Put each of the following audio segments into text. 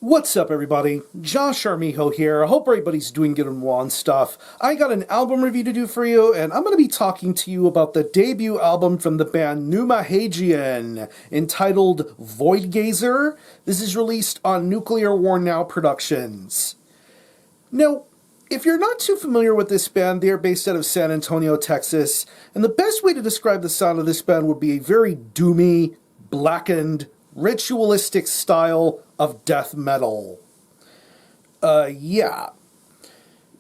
What's up, everybody? Josh Armijo here. I hope everybody's doing good and well and stuff. I got an album review to do for you, and I'm going to be talking to you about the debut album from the band Pneuma Hagion, entitled Voidgazer. This is released on Nuclear War Now Productions. Now, if you're not too familiar with this band, they are based out of San Antonio, Texas, and the best way to describe the sound of this band would be a very doomy, blackened, ritualistic style of death metal. Yeah.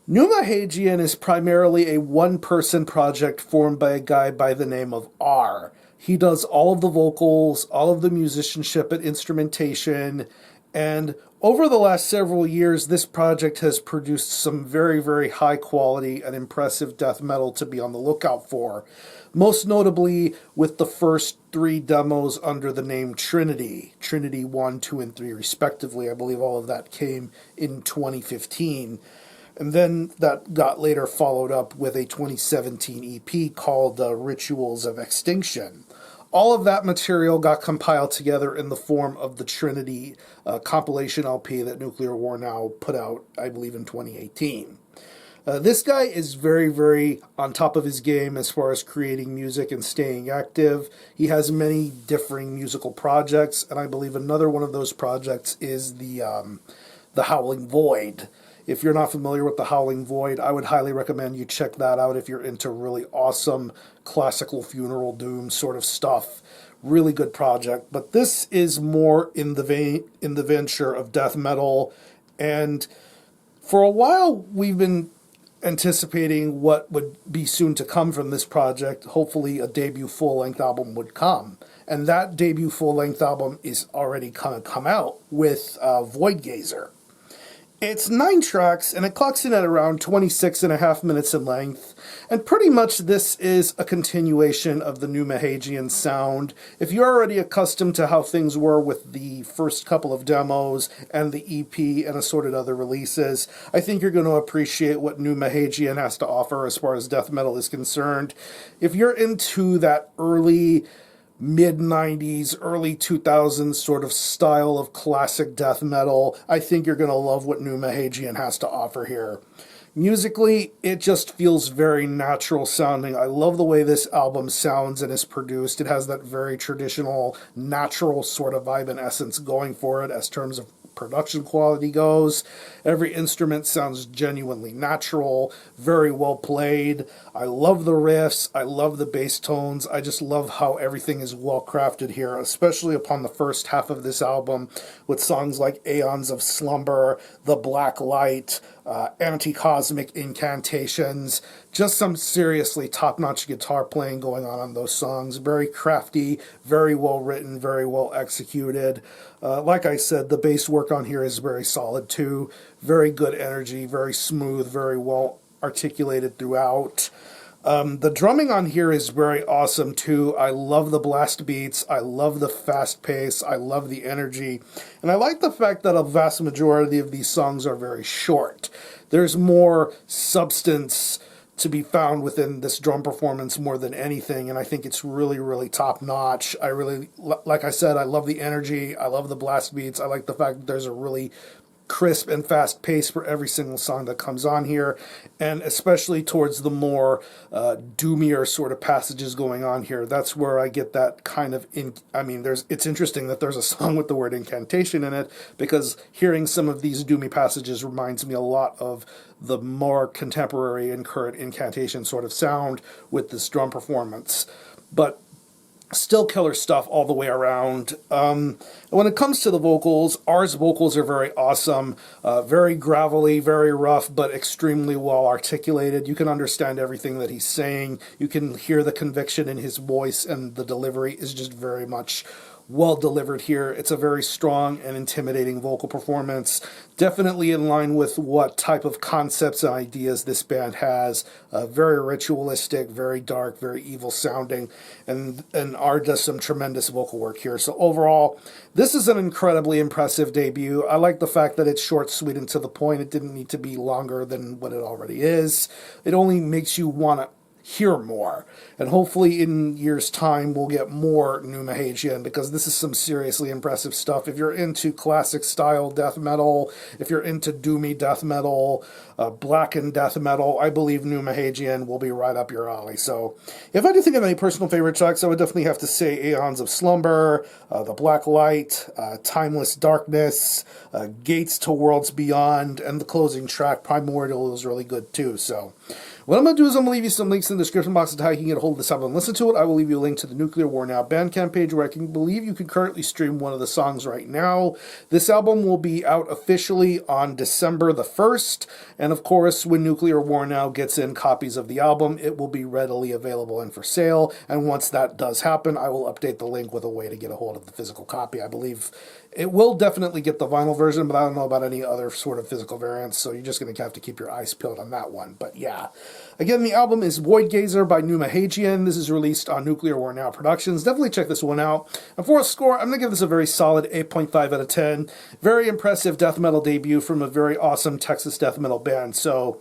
Pneuma Hagion is primarily a one-person project formed by a guy by the name of R. He does all of the vocals, all of the musicianship and instrumentation, and over the last several years, this project has produced some very, very high quality and impressive death metal to be on the lookout for. Most notably with the first 3 demos under the name Trinity. Trinity 1, 2, and 3 respectively. I believe all of that came in 2015. And then that got later followed up with a 2017 EP called Rituals of Extinction. All of that material got compiled together in the form of the Trinity compilation LP that Nuclear War Now put out, I believe, in 2018. This guy is very, very on top of his game as far as creating music and staying active. He has many differing musical projects, and I believe another one of those projects is the Howling Void. If you're not familiar with the Howling Void, I would highly recommend you check that out if you're into really awesome classical funeral doom sort of stuff. Really good project, but this is more in the venture of death metal, and for a while we've been anticipating what would be soon to come from this project. Hopefully a debut full-length album would come. And that debut full-length album is already kind of come out with Voidgazer. It's 9 tracks, and it clocks in at around 26.5 minutes in length, and pretty much this is a continuation of the Pneuma Hagion sound. If you're already accustomed to how things were with the first couple of demos and the EP and assorted other releases, I think you're going to appreciate what Pneuma Hagion has to offer as far as death metal is concerned. If you're into that early mid-90s, early 2000s sort of style of classic death metal, I think you're going to love what Pneuma Hagion has to offer here. Musically, it just feels very natural sounding. I love the way this album sounds and is produced. It has that very traditional, natural sort of vibe and essence going for it as terms of production quality goes. Every instrument sounds genuinely natural, very well played. I love the riffs, I love the bass tones, I just love how everything is well crafted here, especially upon the first half of this album with songs like Aeons of Slumber, The Black Light, Anti-Cosmic Incantations, just some seriously top-notch guitar playing going on those songs. Very crafty, very well written, very well executed. Like I said, the bass work on here is very solid too. Very good energy, very smooth, very well articulated throughout. The drumming on here is very awesome too. I love the blast beats, I love the fast pace, I love the energy, and I like the fact that a vast majority of these songs are very short. There's more substance to be found within this drum performance more than anything, and I think it's really, really top-notch. I really, like I said, I love the energy, I love the blast beats, I like the fact that there's a really crisp and fast pace for every single song that comes on here, and especially towards the more doomier sort of passages going on here. That's where I get that kind of it's interesting that there's a song with the word incantation in it, because hearing some of these doomy passages reminds me a lot of the more contemporary and current incantation sort of sound with this drum performance. But still killer stuff all the way around. When it comes to the vocals, R's vocals are very awesome, very gravelly, very rough, but extremely well articulated. You can understand everything that he's saying. You can hear the conviction in his voice, and the delivery is just very much well delivered here. It's a very strong and intimidating vocal performance, definitely in line with what type of concepts and ideas this band has. Very ritualistic, very dark, very evil sounding, and R does some tremendous vocal work here. So overall, this is an incredibly impressive debut. I like the fact that it's short, sweet, and to the point. It didn't need to be longer than what it already is. It only makes you want to hear more. And hopefully in years' time we'll get more Pneuma Hagion, because this is some seriously impressive stuff. If you're into classic style death metal, if you're into doomy death metal, blackened death metal, I believe Pneuma Hagion will be right up your alley. So if I do think of any personal favorite tracks, I would definitely have to say Aeons of Slumber, The Black Light, Timeless Darkness, Gates to Worlds Beyond, and the closing track, Primordial, was really good too. So what I'm going to do is I'm going to leave you some links in the description box of how you can get a hold of this album and listen to it. I will leave you a link to the Nuclear War Now Bandcamp page, where I can believe you can currently stream one of the songs right now. This album will be out officially on December the 1st, and of course, when Nuclear War Now gets in copies of the album, it will be readily available and for sale, and once that does happen, I will update the link with a way to get a hold of the physical copy. I believe it will definitely get the vinyl version, but I don't know about any other sort of physical variants, so you're just going to have to keep your eyes peeled on that one. But yeah. Again, the album is Voidgazer by Pneuma Hagion. This is released on Nuclear War Now Productions. Definitely check this one out. And for a score, I'm going to give this a very solid 8.5 out of 10. Very impressive death metal debut from a very awesome Texas death metal band. So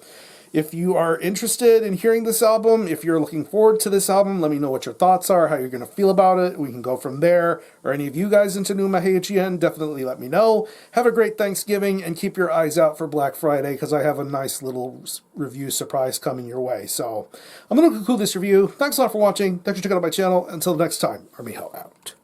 if you are interested in hearing this album, if you're looking forward to this album, let me know what your thoughts are, how you're going to feel about it. We can go from there. Or any of you guys into Pneuma Hagion, definitely let me know. Have a great Thanksgiving, and keep your eyes out for Black Friday, because I have a nice little review surprise coming your way. So I'm going to conclude this review. Thanks a lot for watching. Thanks for checking out my channel. Until next time, Armijo out.